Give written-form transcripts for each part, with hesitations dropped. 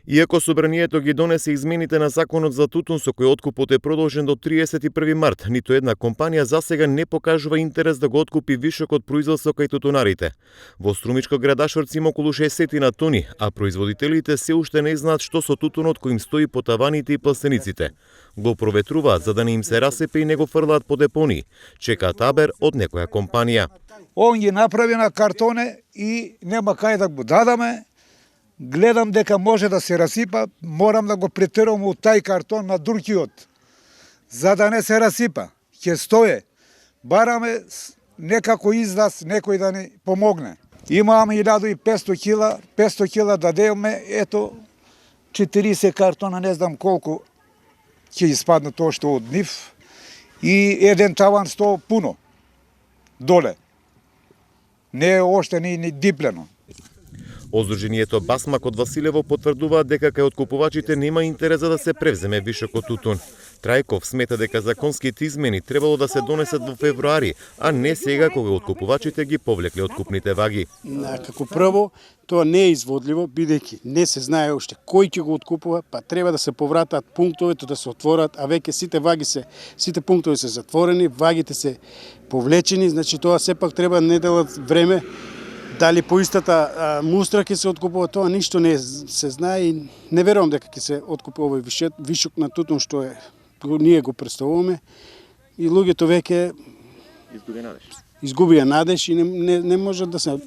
Иако собранието ги донесе измените на законот за тутун со кој откупот е продолжен до 31 март, ниту една компанија засега не покажува интерес да го откупи вишокот производство кај тутунарите. Во Струмичко градашорц има околу 60 на тони, а производителите се уште не знаат што со тутунот кој им стои по таваните и пластениците. Го проветруваат за да не им се расепе и не го фрлаат по депонии. Чекаат абер од некоја компанија. Он ги направи на картоне и нема кај да го дадаме. Гледам дека може да се расипа, морам да го претерам од тај картон на другиот, за да не се расипа. Ќе стое. Бараме некако издас, некој да ни помогне. Имаме 1500 кила, 500 кила да делме, ето 40 картона, не знам колку ќе испадне тоа што од нив, и еден таван 100 пуно доле. Не е оште ни диплено.Оздруженијето Басмак од Василево потврдуваат дека кај откупувачите нема интерес за да се превземе вишокот тутун. Трајков смета дека законските измени требало да се донесат во февруари, а не сега кога откупувачите ги повлекле откупните ваги. Како прво, тоа не е изводливо, бидејќи не се знае уште кој ќе го откупува, па треба да се повратат пунктовите, да се отворат, а веќе сите пунктови се затворени, вагите се повлечени, значи тоа сепак треба неделат време. Дали по истата мустра ќе се откупува, тоа ништо не се знае и не верувам дека ќе се откупува овој вишок на тутун што ние го представуваме, и луѓето веќе изгубија надеж и не можат да се.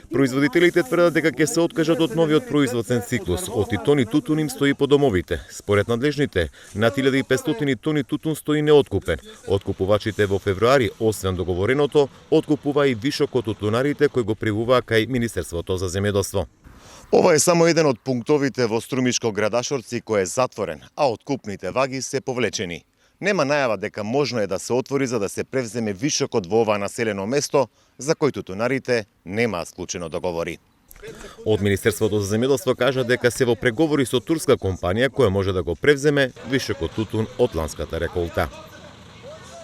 Производителите тврдат дека ќе се откажат од новиот производствен циклус. Од тони тутун им стои по домовите. Според надлежните, над 1500 тони тутун стои неоткупен. Откупувачите во февруари, освен договореното, откупува и вишокот тутунарите кои го привува кај Министерството за земјоделство. Ова е само еден од пунктовите во Струмичко градашорци кој е затворен, а откупните ваги се повлечени. Нема најава дека можно е да се отвори за да се превземе вишокот во ова населено место, за кој тутунарите немаат склучено договори. Од Министерството за земјоделство кажа дека се во преговори со турска компанија која може да го превземе вишокот тутун од ланската реколта.